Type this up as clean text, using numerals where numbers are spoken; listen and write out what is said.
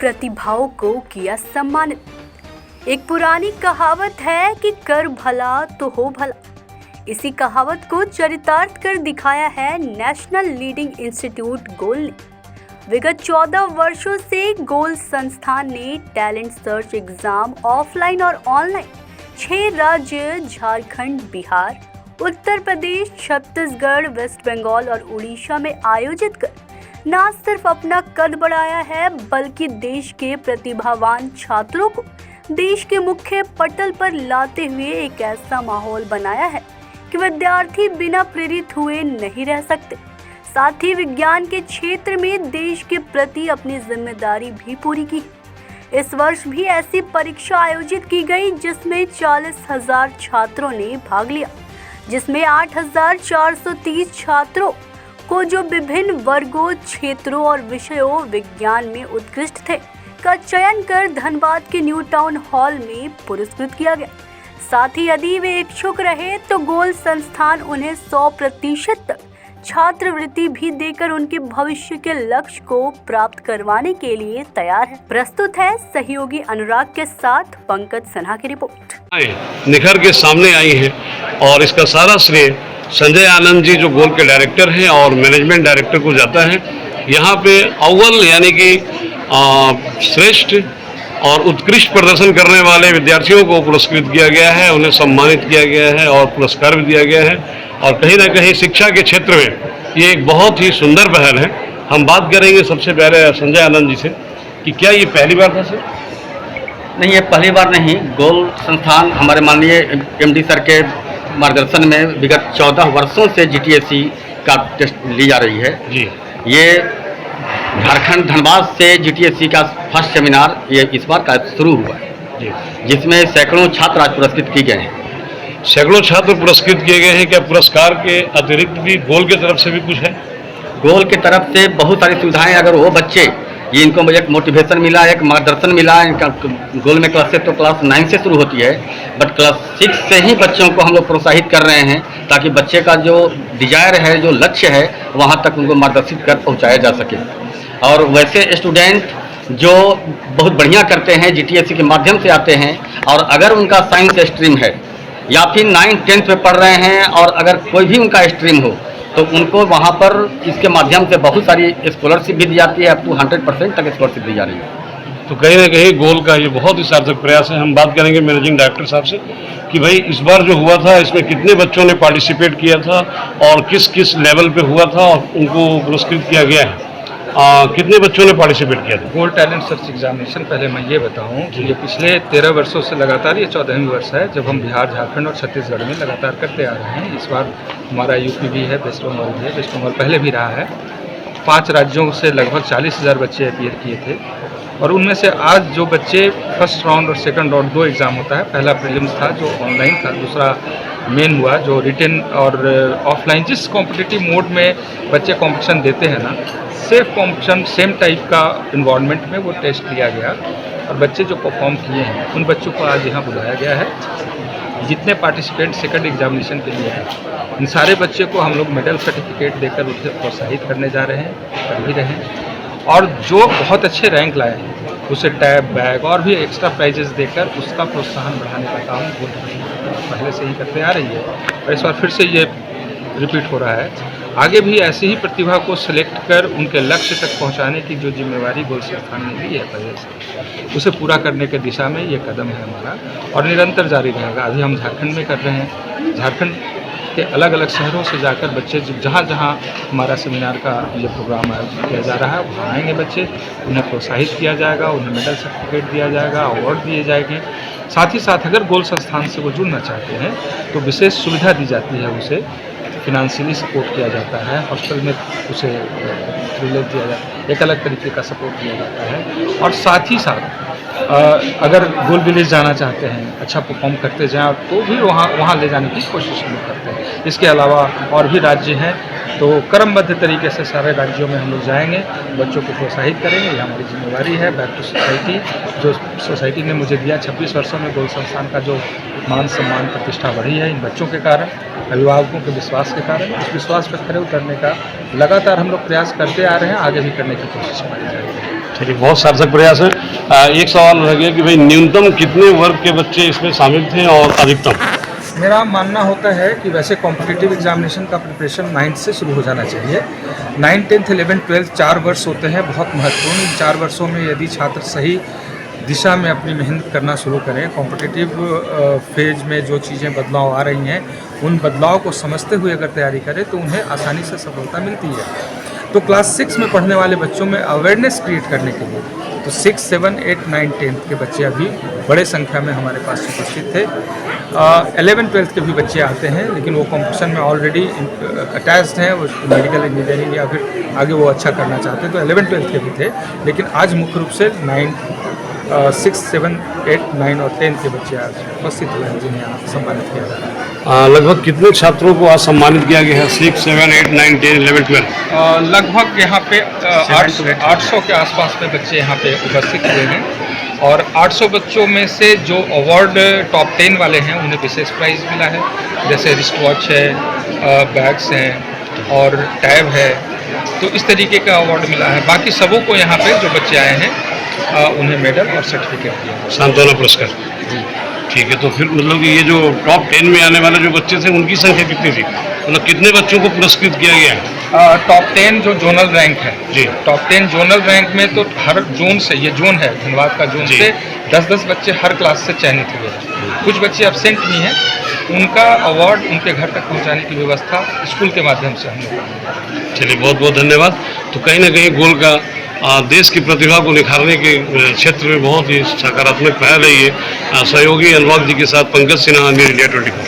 प्रतिभाओं को किया सम्मानित। एक पुरानी कहावत है कि कर भला तो हो भला। इसी कहावत को चरितार्थ कर दिखाया है नेशनल लीडिंग इंस्टीट्यूट गोल ने। विगत 14 वर्षों से गोल संस्थान ने टैलेंट सर्च एग्जाम ऑफलाइन और ऑनलाइन 6 राज्य झारखंड, बिहार, उत्तर प्रदेश, छत्तीसगढ़, वेस्ट बंगाल और उड़ीसा में आयोजित कर न सिर्फ अपना कद बढ़ाया है बल्कि देश के प्रतिभावान छात्रों को देश के मुख्य पटल पर लाते हुए एक ऐसा माहौल बनाया है कि विद्यार्थी बिना प्रेरित हुए नहीं रह सकते। साथ ही विज्ञान के क्षेत्र में देश के प्रति अपनी जिम्मेदारी भी पूरी की। इस वर्ष भी ऐसी परीक्षा आयोजित की गई जिसमें 40,000 छात्रों ने भाग लिया, जिसमें 8,430 छात्रों को जो विभिन्न वर्गों, क्षेत्रों और विषयों विज्ञान में उत्कृष्ट थे का चयन कर धनबाद के न्यू टाउन हॉल में पुरस्कृत किया गया। साथ ही यदि वे इच्छुक रहे तो गोल संस्थान उन्हें 100% तक छात्रवृत्ति भी देकर उनके भविष्य के लक्ष्य को प्राप्त करवाने के लिए तैयार है। प्रस्तुत है सहयोगी अनुराग के साथ पंकज सन्हा की रिपोर्ट। निखर के सामने आई है और इसका सारा श्रेय संजय आनंद जी जो गोल के डायरेक्टर हैं और मैनेजमेंट डायरेक्टर को जाता है। यहाँ पे अव्वल यानी कि श्रेष्ठ और उत्कृष्ट प्रदर्शन करने वाले विद्यार्थियों को पुरस्कृत किया गया है, उन्हें सम्मानित किया गया है और पुरस्कार भी दिया गया है। और कहीं ना कहीं शिक्षा के क्षेत्र में ये एक बहुत ही सुंदर पहल है। हम बात करेंगे सबसे पहले संजय आनंद जी से कि क्या ये पहली बार था सर? नहीं, ये पहली बार नहीं। गोल संस्थान हमारे माननीय एमडी सर के मार्गदर्शन में विगत 14 वर्षों से जीटीएससी का टेस्ट ली जा रही है जी। ये झारखंड धनबाद से जीटीएससी का फर्स्ट सेमिनार ये इस बार का शुरू हुआ है जी, जिसमें सैकड़ों छात्र आज पुरस्कृत किए गए हैं। सैकड़ों छात्र पुरस्कृत किए गए हैं। क्या पुरस्कार के अतिरिक्त भी गोल की तरफ से भी कुछ है? गोल की तरफ से बहुत सारी सुविधाएं, अगर वो बच्चे ये इनको एक मोटिवेशन मिला, एक मार्गदर्शन मिला। इनका गोल में क्लास से तो क्लास 9 से शुरू होती है, बट क्लास 6 से ही बच्चों को हम लोग प्रोत्साहित कर रहे हैं ताकि बच्चे का जो डिजायर है, जो लक्ष्य है, वहाँ तक उनको मार्गदर्शित कर पहुँचाया जा सके। और वैसे स्टूडेंट जो बहुत बढ़िया करते हैं, जीटीएससी के माध्यम से आते हैं और अगर उनका साइंस स्ट्रीम है या फिर 9th-10th में पढ़ रहे हैं और अगर कोई भी उनका स्ट्रीम हो तो उनको वहाँ पर इसके माध्यम से बहुत सारी स्कॉलरशिप भी दी जाती है। अप टू 100% तक स्कॉलरशिप दी जा रही है। तो कहीं ना कहीं गोल का ये बहुत ही सार्थक प्रयास है। हम बात करेंगे मैनेजिंग डायरेक्टर साहब से कि भाई इस बार जो हुआ था इसमें कितने बच्चों ने पार्टिसिपेट किया था और किस किस लेवल पे हुआ था और उनको पुरस्कृत किया गया है। कितने बच्चों ने पार्टिसिपेट किया था? गोल्ड टैलेंट सर्च एग्जामिनेशन, पहले मैं ये बताऊं कि ये पिछले 13 वर्षों से लगातार ये 14वीं वर्ष है जब हम बिहार, झारखंड और छत्तीसगढ़ में लगातार करते आ रहे हैं। इस बार हमारा यूपी भी है, वेस्ट बंगाल भी है। वेस्ट बंगाल पहले भी रहा है। 5 राज्यों से लगभग 40,000 बच्चे अपीयर किए थे और उनमें से आज जो बच्चे फर्स्ट राउंड और सेकंड राउंड 2 एग्ज़ाम होता है। पहला प्रीलिम्स था जो ऑनलाइन था, दूसरा मेन हुआ जो रिटन और ऑफलाइन। जिस कॉम्पिटिटिव मोड में बच्चे कॉम्पिटिशन देते हैं ना, सेफ कॉम्पिटिशन, सेम टाइप का इन्वायरमेंट में वो टेस्ट लिया गया और बच्चे जो परफॉर्म किए हैं उन बच्चों को आज यहाँ बुलाया गया है। जितने पार्टिसिपेंट सेकंड एग्जामिनेशन के लिए हैं, इन सारे बच्चे को हम लोग मेडल सर्टिफिकेट देकर उसे प्रोत्साहित करने जा रहे हैं, कर भी रहे हैं। और जो बहुत अच्छे रैंक लाए हैं उसे टैब, बैग और भी एक्स्ट्रा प्राइजेस देकर उसका प्रोत्साहन बढ़ाने का काम वो पहले से ही करते आ रही है और इस बार फिर से ये रिपीट हो रहा है। आगे भी ऐसी ही प्रतिभा को सिलेक्ट कर उनके लक्ष्य तक पहुंचाने की जो जिम्मेवारी गोल संस्थान ने ली है पहले से, उसे पूरा करने के दिशा में ये कदम है हमारा और निरंतर जारी रहेगा। अभी हम झारखंड में कर रहे हैं। झारखंड के अलग अलग शहरों से जाकर बच्चे जहाँ जहाँ हमारा सेमिनार का ये प्रोग्राम आयोजित किया जा रहा है वहाँ आएंगे बच्चे, उन्हें प्रोत्साहित किया जाएगा, उन्हें मेडल सर्टिफिकेट दिया जाएगा, अवार्ड दिए जाएंगे। साथ ही साथ अगर गोल संस्थान से वो जुड़ना चाहते हैं तो विशेष सुविधा दी जाती है, उसे फिनेंशियली सपोर्ट किया जाता है, हॉस्टल में उसे प्रिविलेज दिया जाता है, एक अलग तरीके का सपोर्ट दिया जाता है। और साथ ही साथ अगर गोल विलेज जाना चाहते हैं, अच्छा परफॉर्म करते जाएं तो भी वहाँ ले जाने की कोशिश हम लोग करते हैं। इसके अलावा और भी राज्य हैं तो क्रमबद्ध तरीके से सारे राज्यों में हम लोग जाएंगे, बच्चों को प्रोत्साहित करेंगे। ये हमारी जिम्मेवारी है। बैक टू सोसाइटी जो सोसाइटी ने मुझे दिया, 26 वर्षों में गोल संस्थान का जो मान सम्मान प्रतिष्ठा बढ़ी है इन बच्चों के कारण, अभिभावकों के विश्वास के कारण। इस विश्वास पर खरे उतरने का लगातार हम लोग प्रयास करते आ रहे हैं, आगे भी करने की कोशिश हमारी जारी है। चलिए, बहुत सार्थक प्रयास है। एक सवाल रह गया कि भाई न्यूनतम कितने वर्ग के बच्चे इसमें शामिल थे और अधिकतम? मेरा मानना होता है कि वैसे कॉम्पिटिटिव एग्जामिनेशन का प्रिपरेशन 9th से शुरू हो जाना चाहिए। 9th, 10th, 11th, 12th 4 वर्ष होते हैं बहुत महत्वपूर्ण। इन 4 वर्षों में यदि छात्र सही दिशा में अपनी मेहनत करना शुरू करें, कॉम्पिटिटिव फेज में जो चीज़ें बदलाव आ रही हैं उन बदलाव को समझते हुए अगर तैयारी करें तो उन्हें आसानी से सफलता मिलती है। तो क्लास 6 में पढ़ने वाले बच्चों में अवेयरनेस क्रिएट करने के लिए तो 6, 7, 8, 9, 10th के बच्चे अभी बड़े संख्या में हमारे पास उपस्थित थे। 11, 12th के भी बच्चे आते हैं, लेकिन वो कंपटीशन में ऑलरेडी अटैच्ड हैं, वो मेडिकल इंजीनियरिंग या फिर आगे वो अच्छा करना चाहते हैं, तो 11, 12th के भी थे। लेकिन आज मुख्य रूप से 6, 7, 8, 9 और 10th के बच्चे आज उपस्थित हुए हैं जिन्हें यहाँ सम्मानित किया जा रहा है। लगभग कितने छात्रों को आज सम्मानित किया गया है? 6, 7, 8, 9, 10, 11, 12? लगभग यहाँ पे 800 के आसपास में बच्चे यहाँ पे उपस्थित हुए हैं और 800 बच्चों में से जो अवार्ड टॉप 10 वाले हैं उन्हें विशेष प्राइज़ मिला है, जैसे रिस्ट वॉच है, बैग्स हैं और टैब है, तो इस तरीके का अवार्ड मिला है। बाकी सबों को यहाँ पे जो बच्चे आए हैं उन्हें मेडल और सर्टिफिकेट दिया है। सांत्वना पुरस्कार। ठीक है, तो फिर मतलब कि ये जो टॉप 10 में आने वाले जो बच्चे थे उनकी संख्या कितनी थी? मतलब कितने बच्चों को पुरस्कृत किया गया है? टॉप 10 जो जोनल रैंक है जी, टॉप 10 जोनल रैंक में तो हर जोन से, ये जोन है धनबाद का जोन जी, से 10-10 बच्चे हर क्लास से चयनित हुए हैं। कुछ बच्चे एब्सेंट भी हैं, उनका अवार्ड उनके घर तक पहुंचाने की व्यवस्था स्कूल के माध्यम से हम लोग। चलिए, बहुत बहुत धन्यवाद। तो कहीं ना कहीं गोल का देश की प्रतिभा को निखारने के क्षेत्र में बहुत ही सकारात्मक पहल है ये। सहयोगी अनुराग जी के साथ पंकज सिन्हा, न्यूज़ इंडिया 24।